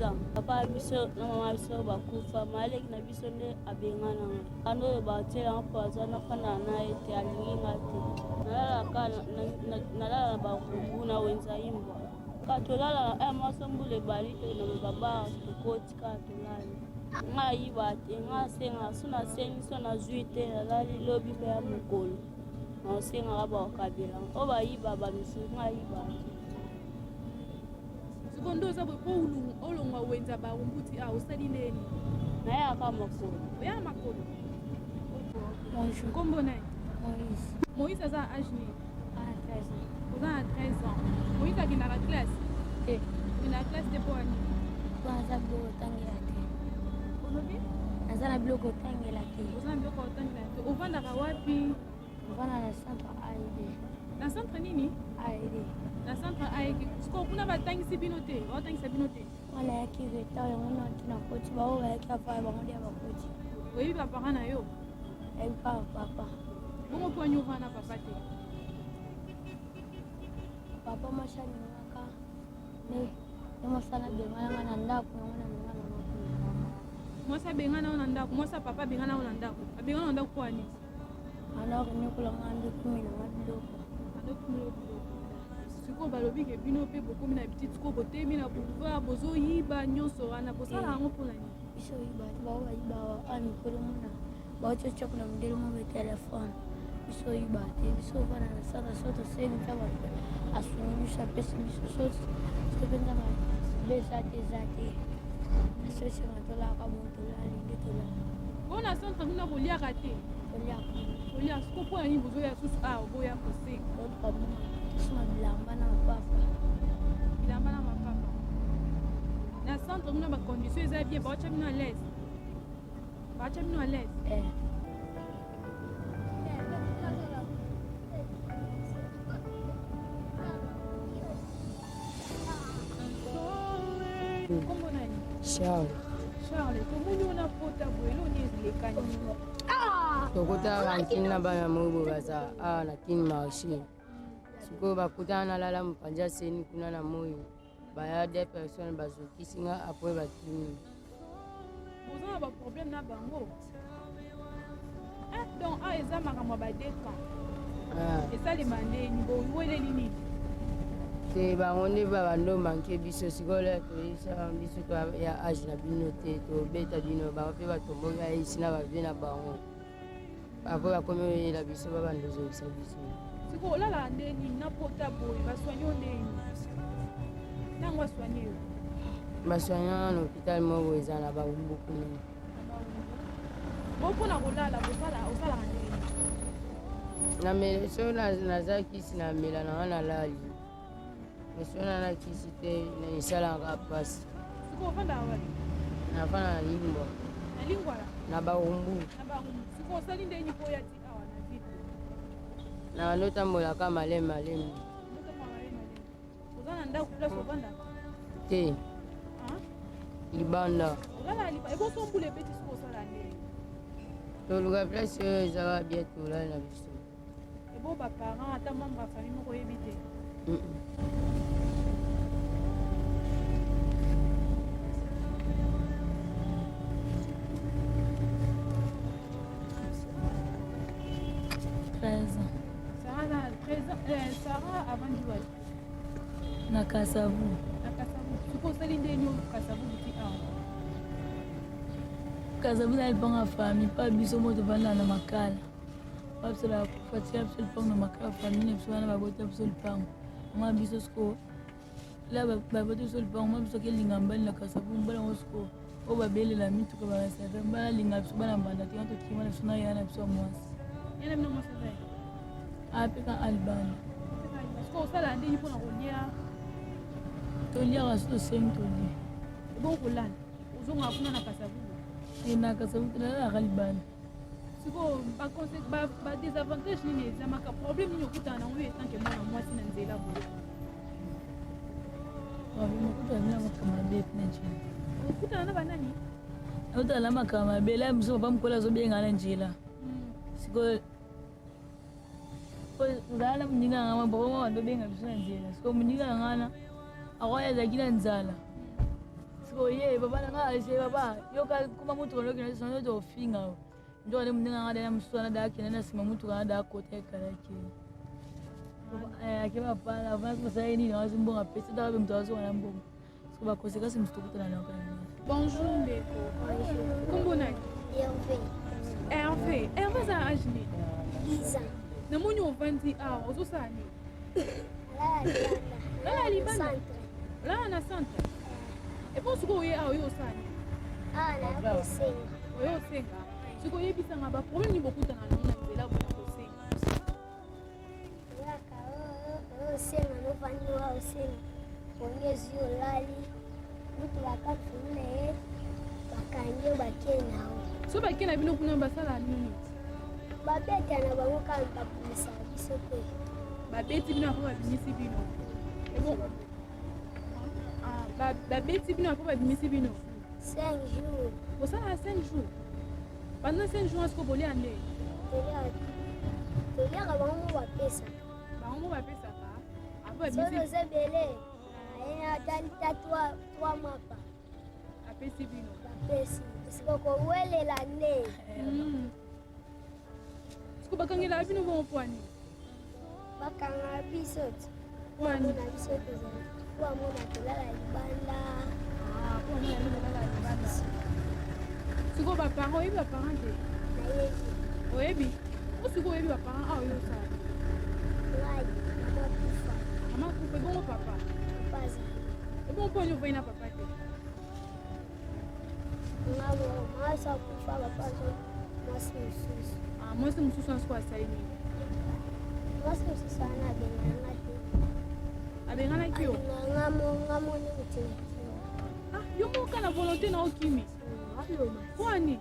12 ans. Papa biso na mama biso bakufa maleki na biso nde abengana ando batela mpoza na fana na ete alinga te nalala bakubu na wenza imbwa katolala masambule balite na baba tukoti katolala ngayiba te ngasenga suna sengi sona zuite nalali lobi pe ya mokolo nasenga bakabela obayiba bamisu ngayiba kondo za bo olongwa wenza ba umbuti usali neni na ya kama makolo ya makolo bonjour kombo na Moïse aza âge ni 13 ans oza na 13 ans Moïse akendaka classe na classe de poani aza biloko otangela te olobi aza na biloko otangela te oza na biloko otangela te ovandaka wapi ovanda na centre AED na centre nini AED na centre AED siko kuna batangisi bino te baotangisa bino te wana yaki retard yango na koti bao bayaki afaya bango nde ya bakoti oyebi bapara na yo ebi kaka papa bongo poani ovanda papa te papa mwasi alingaka ne mwasi anabengana na ndako yango na mbengana makolo mwasi abengana o na ndako mwasi papa abengana o na ndako abengana na ndako poani anaokenyekolanga nde kumi na mabiloko sikoyo balobi ke bino mpe bokomi na bititi sikoyo botemi na boulevard bozoyiba nyonso wana bosala yango mpona nini biso oyiba te bao bayiba mikolo mona baotiocoko na modele mo be telefone biso oyiba te biso ovana na sala so toseni ta bato asuni biso apesi biso so mpenza beza te eza te asosenga tolaka bo tolali nde tolala mpona centre kuna boliaka te toliaka siko mpona nini bozoya susu boya kosenga sima bilamba na mapapa na centre kuna bacondition eza bien baotya bino à l'aise kombo nani Charles tomoni ona pota boye eloni ezilekani tokotaka nkini na bana moyi baza awa na kini marché sikoyo bakutana nalala mopanzi aseni kuna na moyi baya 2 personnes bazokisi nga apres bakini boza na baproblème na bango donc awa eza makambo ya badeka esalema ndeni boyeleli nini te bango nde babando manke biso sikoyo toyisa biso ya age na bino te tobeta bino bango mpe batomboki ayisi na bavie na bango apres bakomi oyela biso babando ozongisa biso siko olalaka ndeni na pota boye baswanye o ndeni ntango aswanye yo baswanya na hôpital moko eza na bambuku nini mpona kolala osalaka ndeni so naza kisi na mela nanga nalali mesona na kisi te esalaka mpasi siko ofandaka wapi nafanda na lingwa na lingwala na barumbu siko osali ndeni mpo oya ti awa na vile na ndotambolaka maleme oza na ndako place ovandaka te libanda ebosombula ebeti siko osala ndeni toluka place oyo ezaka bien tolali na biso ebo baparent ata membre ya famille moko oyebi te Sarah avant du vote. Nakasavu. Siko osali ndeni oyo kasavu buti awa kasavu na lipanga famille pa biso mo tovanda na makala babisola fatia biso lipango na makala famille na biso wana babota biso lipango mama biso siko la babota biso lipango mama biso kelinga mbali na kasavu mbala ngo siko oyo babelela mituka bakasave mbala linga biso bana mbanda te yanto kima na biso na yana biso mwasi yana bino mwasi azaye apeka albana siko osala ndeni mpona kolia toliaka so tosengi tolia ebongo kolala ozongaka kuna na kasavu na kasavu tolalaka libana siko badesavantage nini ezamaka problème nini okutana nango oyo etanke mwana mwasi na nzela boye makuta bina makama mabe na njela okutana na banani autala makama mabe la biso papa mokolo azobenga na njela siko ozala na moninga na ngama papa mama azobenga biso na njela siko moninga na ngana akoya azalaki na nzala Sikoye baba nanga je baba yoka kuma mutu kaloki na sano to finga ndo ne mndinga ngada na mswana da kina na sima mutu kana da kote kalaki akiba pala vana kusai ni na wazimbonga pesa da mtu wazo na mbonga siko ba konsequence mstukutana na kana. Bonjour Mbeko. Kombo nani? Hervé. Hervé za âge ni? 10 ans. Na moni ovandi awa ozosani? Lala libanda. Lala na centre. E bon siko oye awa oyo osani? Na kosenga. Oyo osenga. Siko oyebisanga ba problème ni bokutana nango na nzela bona kosenga. Yaka osenga novandi wa osenga. Ongezi olali. Mutu bakafune bakangi bakye nawo. So bakye na bino kuna basala nini? Babeta na bango kaka babimisa biso pe. Babeti bino apo babimisi bino. Ebo babeti bino apo babimisi bino. 5 jours. Bosala 5 jours. Pendant 5 jours est-ce que bolia ande? Tolia bango bapesa. Bango bapesaka. Apo Solo babimisi zebele. Aya dalita 3 mois pa. apesi bino. Bapesi. Siko ko welela ne. Siko bakangela bino bon poani. Bakanga biso. Poani Na biso tozali. Kwa mona tolala libanda. Kwa mona tolala libanda. Siko ba parents oyebi ba parents te. Na yebi. Oyebi. Siko oyebi ba parents awa yo sala. Ngai na kufa. Mama kupe bon papa. Paza. E bon poani ovai na papa te. Ngabo masa kufa bapazo. Mwasi msusu. Mwasi msusu ansko asali nini? Mwasi msusu ana benganga te. Abengana kio? Ngamo ni mtini. Yo moka na volonté na okimi. Kwani?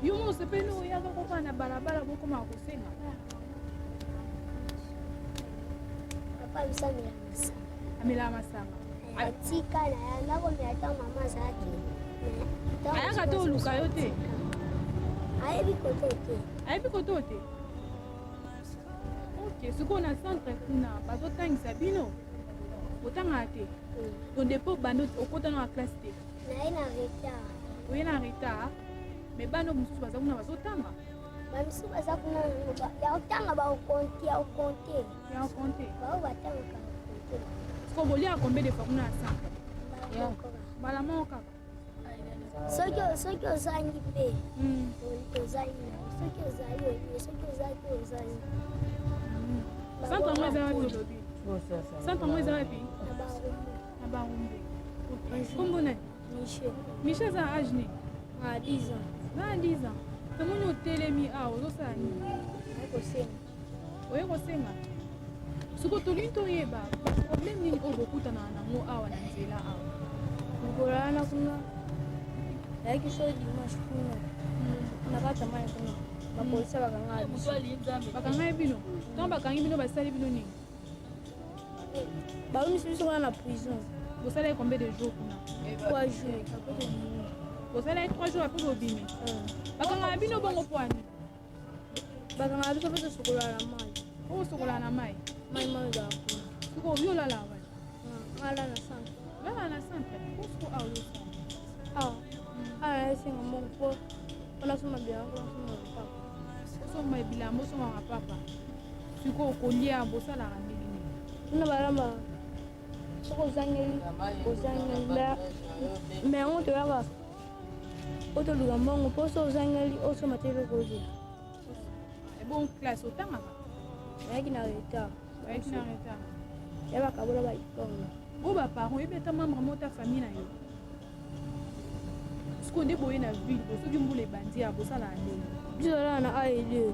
Yo mo sepeni oyaka koka na balabala bokoma kosenga. Papa bisamela masa. Amela masanga. Atika na yanda ko meata mama zaki. Ayaka te oluka yo te. Ayebi kote te. Ayebi kote te. Ok, siko na centre kuna bazotangisa bino. Otanga te. Ton dépôt bando okota na classe te. Na ina retard. Oye na retard. Mais bano mususu baza kuna bazotanga. Bamisu baza kuna ya otanga ba okonte ya okonte. Ya okonte. Ba batanga ka. Siko bolia combien de fois kuna na centre? Bala moka. Soki ozangi pe. Ozangi. Soki ozali oye, soki ozali ozali. Centre moi za wapi odobi? Centre moi za wapi? Na ba rumbe. Kombo ne? Michel. Michel za âge ni? 10 ans. Na 10 ans. Tomoni otelemi awa ozosala nini? Kosenga. Oye kosenga. Siko tolingi toyeba problème nini oyo bokutana nango awa na nzela awa? Kolala kuna. Yaki so dimanche kuna. Nakata mai kuna. Bapolisi bakanga biso. Bakanga bino? Ntango bakangi bino basali bino nini? Bamisi biso kuna na prison. Bosala combien de jours kuna? 3 jours. Bosala 3 jours après bobimi? Bakanga bino bongo poani? Bakanga biso mpe tosokola na mai. Oyo sokola na mai? Mai ezala kuna. Siko obi olala awa? Ngala na centre. Lala na centre? Osiko awa oyosala? Awa. Awa nayesenga mongo mpo nasoma bilamba nasoma mapapa. Osoma bilamba osoma mapapa? Siko okolia bosalaka ndenge nini? Kuna balamba soko ozangeli me yango toyaka otoluka mbongo mpo so ozangeli osoma te eloko ozela. Bon classe otangaka? Oyaki na retard. Oyaki na retard? Ya bakabola baitonga. Oyo baparent oyebi ata membre mo ta famille na yo? Siko nde boye na ville bosoki mbula ebandi ya bosalaka ndenge? Biso tolala na AED.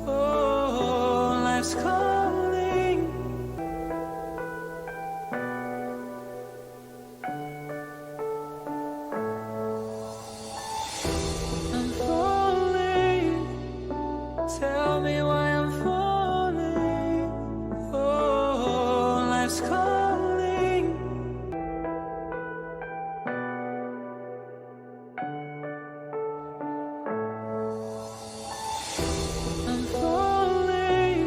Oh, life's calling. I'm falling. Tell me why I'm falling. Oh, life's calling. I'm falling.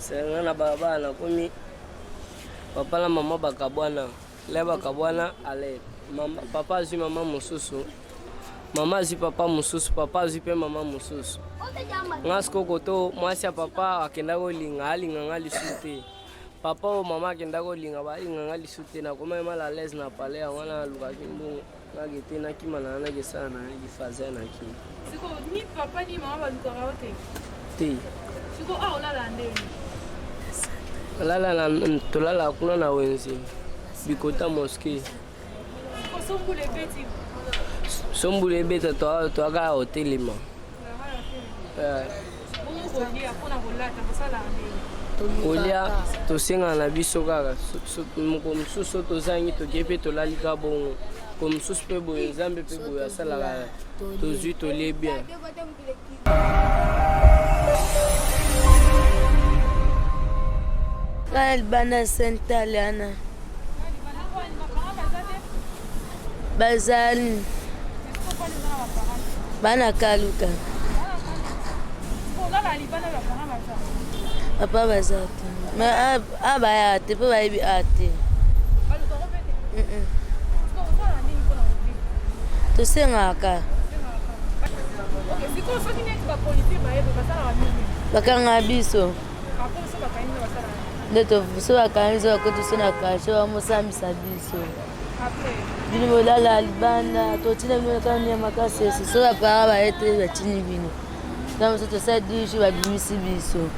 senga na baba na komi papa na mama bakabwana le bakabwana ale papa azwi mama mosusu mama azwi papa mosusu papa azwi mpe mama mosusu nga siko koto mwasi ya papa akenda kolinga alinganga lisu te papa o mama akenda kolinga balinganga lisu te nakoma emala lese na pale yango nalukaki mbongo nagete nakima na nakesala na lifaze nakima siko ni papa ni mama balukaka o te te siko olala ndeni tolala kuna na wenze bikota moske sombula ebeti sombula ebeta toaka hotelema kolia tosengana na biso kaka moko mosusu tozangi tokie mpe tolalika bongo ko mosusu mpe boye nzambe mpe boye asalaka tozwi tolie bien kana libanda sentale ana bazali bana kaluka papa baza te ma abaya te mpe bayebi ate tosengaka bakanga biso nde so bakangi biso bakoti so na kashe bamosambisa biso bino bolala libanda totina bino kania makasi esi so bapara baete batini bino na moso tosala dishu babimisi biso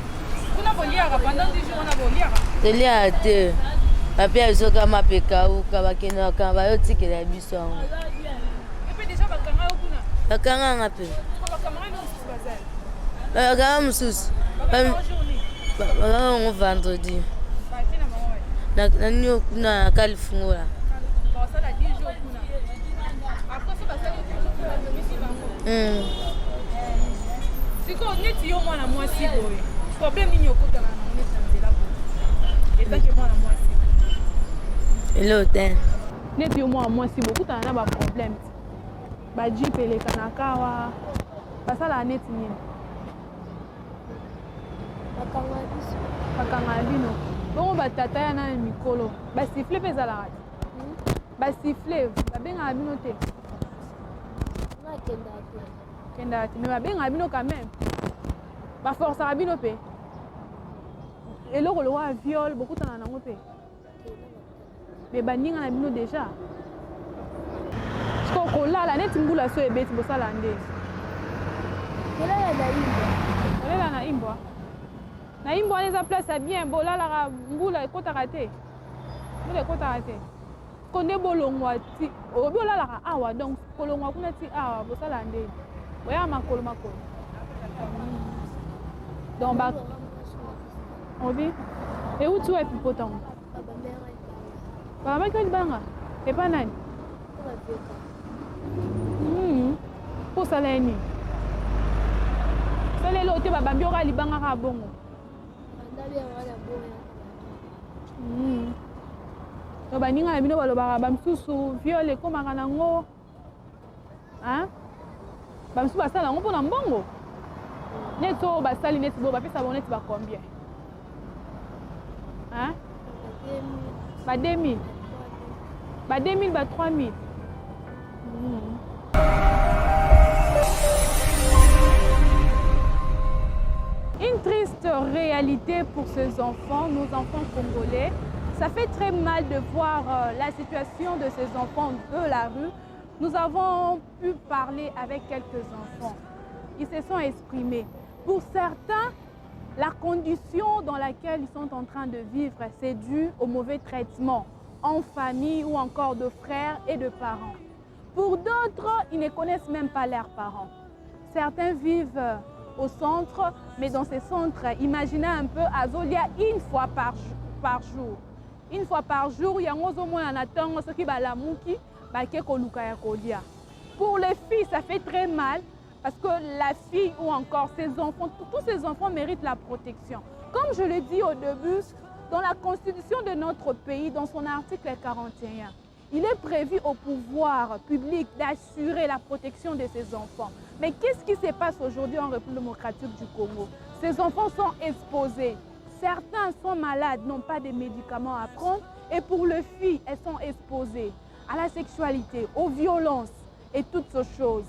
toliaka te bapea biso kama mpe kauka bakendaka bayotikela biso yango bakanganga mpe bakanga mosusu bakanga yango vendredi nani okuna kalifungola siko neti yo mwana mwasi boye problème nini okotana na neti na nzela boye etanke mwana mwasi elo te neti yo mwana mwasi boye okotana na baproblème bajipe eleka na kawa basalaka neti nini bakanga bino bongo batata ya nani mikolo basifle mpe ezalaka te basifle babengaka bino te kendaka te me babengaka bino quand même baforçaka bino mpe eloko lokola viole bokutana nango mpe me baninga na bino déjà siko kolala neti mbula so ebeti bosala nde kolela na imbwa na imbwa wana eza place ya bien bolalaka mbula ekotaka te mbula ekotaka te ko nde bolongwa ti obi olalaka awa donc kolongwa kuna ti awa bosala nde oya makolo donc obi euti wa epipotango babamaki wani banga epa nani posala eni salelo te babambi oka libangaka bongo to baninga na bino balobaka bamisusu viole ekomaka nango bamisusu basala yango mpona mbongo neti oyo basali neti boyo bapesa bango neti bacombien ba 2000 ba 2000 ba 3000 Une triste réalité pour ces enfants, nos enfants congolais. Ça fait très mal de voir la situation de ces enfants de la rue. Nous avons pu parler avec quelques enfants. Ils se sont exprimés. Pour certains, la condition dans laquelle ils sont en train de vivre, c'est dû au mauvais traitement en famille ou encore de frères et de parents. Pour d'autres, ils ne connaissent même pas leurs parents. Certains vivent au centre, mais dans ces centres, imaginez un peu, à Zolia, une fois par jour. Une fois par jour, il y a un attend ce qui va la mouki, pour les filles, ça fait très mal parce que la fille ou encore ses enfants, tous ces enfants méritent la protection. Comme je l'ai dit au début, dans la constitution de notre pays, dans son article 41, il est prévu au pouvoir public d'assurer la protection de ces enfants. Mais qu'est-ce qui se passe aujourd'hui en République démocratique du Congo? Ces enfants sont exposés. Certains sont malades, n'ont pas de médicaments à prendre. Et pour les filles, elles sont exposées à la sexualité, aux violences et toutes ces choses.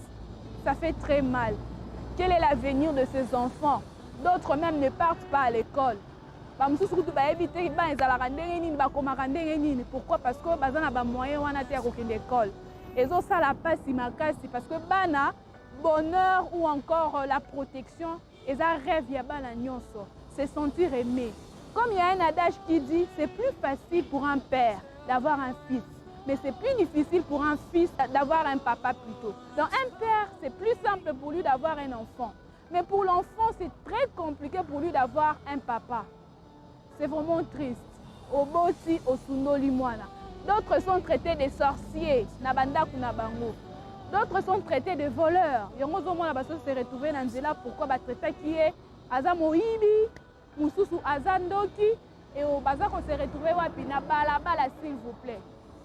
Ça fait très mal. Quel est l'avenir de ces enfants? D'autres même ne partent pas à l'école. Pourquoi? Parce que baza na ba moyen wana te kokende école. Ezo sala pasi makasi parce que bana bonheur ou encore la protection, eza rêve ya bana nyonso, se sentir aimé. Comme il y a un adage qui dit, c'est plus facile pour un père d'avoir un fils, mais c'est plus difficile pour un fils d'avoir un papa plutôt. Donc un père, c'est plus simple pour lui d'avoir un enfant. Mais pour l'enfant, c'est très compliqué pour lui d'avoir un papa. C'est vraiment triste. Au Boti, au Sundoli Mwana. D'autres sont traités de sorciers, Nabandaku Nabango. D'autres sont traités de voleurs. Yongo Zomona Baso se retrouver dans Nzela. Pourquoi traiter qui est Azamoibi, Moussousou Azandoki, et au Baza qu'on se retrouver Wapina Balabala, s'il vous plaît.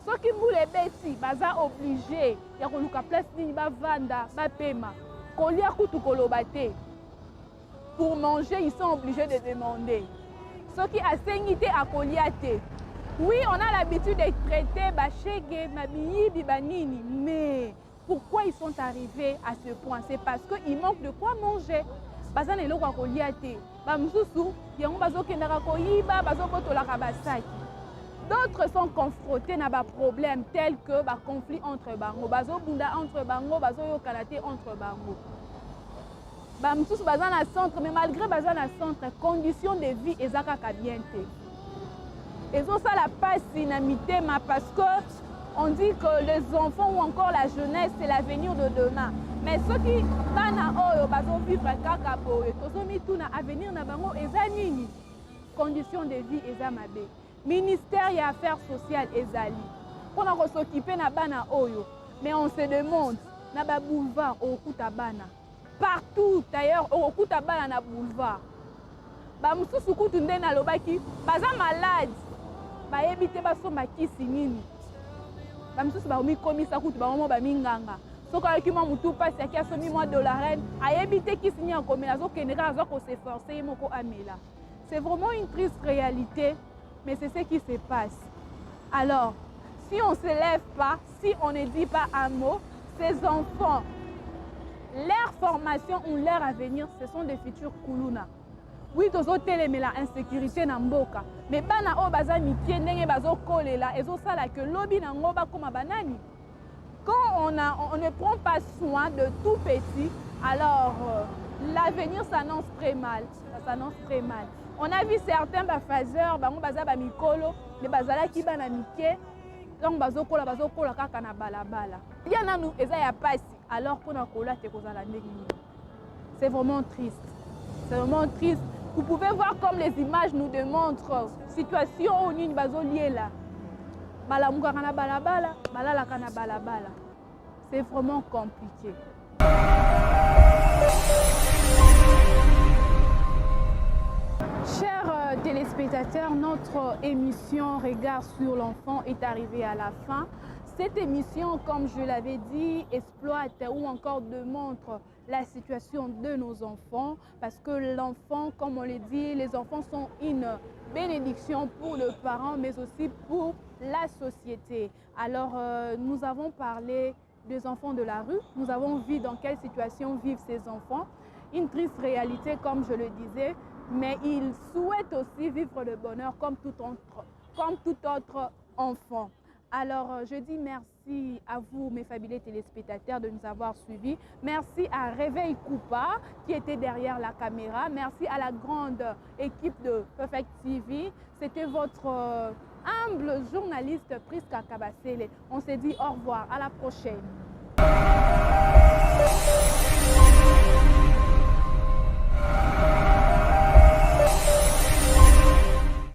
Ceux qui voulaient baisser, Baza obligé. Il y a une place ni Bavanda, Bapema. Kolia Koutou Kolobate. Pour manger, ils sont obligés de demander. Ceux qui ont saigné à Koliate. Oui, on a l'habitude de traiter Bachege, Mabiyi, Bibanini, mais pourquoi ils sont arrivés à ce point? C'est parce qu'ils manquent de quoi manger. Bazane lo kwa Koliate, Bamsusu, yango bazo kendaka koyiba, bazo botolaka basaki. D'autres sont confrontés à des problèmes tels que des conflits entre bango, bazo bunda entre bango, bazo yokalate entre bango. Bamsusu bazan na centre, mais malgré bazan na centre, conditions de vie ezakaka bien te. Et ça la passe dynamité, parce que on dit que les enfants ou encore la jeunesse c'est l'avenir de demain. Mais ceux qui bana oyo bazo vivre kaka boye, tozomi tuna avenir na bango eza nini? Conditions de vie eza mabe. Ministère ya affaires sociales ezali. On a s'occuper na bana oyo, mais on se demande na ba boulevard okuta bana. Partout d'ailleurs okuta bana na boulevard. Ba mususu kutu nde na lobaki baza malade. Ba ebite basomba kisi nini. Ba mususu ba mi komisa kutu ba momo ba minganga. Soko ki mo mutu pasi akia somi mo $, a ebite kisi ni akomela zo kenera zo ko s'efforcer moko amela. C'est vraiment une triste réalité, mais c'est ce qui se passe. Alors, si on ne se lève pas, si on ne dit pas un mot, ces enfants, leur formation ou leur avenir, ce sont des futurs Koulouna. Oui, tozo telemela insécurité na mboka, mais bana o baza mikie ndenge bazo kolela ezo sala que lobby na ngoba koma banani. Quand on ne prend pas soin de tout petit, alors l'avenir s'annonce très mal. Ça s'annonce très mal. On a vu certains bafazeurs, bango baza ba mikolo, mais bazala ki bana mikie, donc bazo kola kaka na balabala. Yana nous eza ya pasi, alors pour na kola te kozala ndenge. C'est vraiment triste. C'est vraiment triste. Vous pouvez voir comme les images nous démontrent situation où une bazo lié là. Balamuka kana balabala, balala kana balabala. C'est vraiment compliqué. Chers téléspectateurs, notre émission Regard sur l'enfant est arrivée à la fin. Cette émission, comme je l'avais dit, exploite ou encore démontre la situation de nos enfants parce que l'enfant, comme on le dit, les enfants sont une bénédiction pour le parent mais aussi pour la société. Alors, nous avons parlé des enfants de la rue, nous avons vu dans quelle situation vivent ces enfants. Une triste réalité, comme je le disais, mais ils souhaitent aussi vivre le bonheur comme tout autre enfant. Alors, je dis merci à vous, mes fabuleux téléspectateurs, de nous avoir suivis. Merci à Réveil Coupa, qui était derrière la caméra. Merci à la grande équipe de Perfect TV. C'était votre humble journaliste Priska Kabasele. On se dit au revoir, à la prochaine.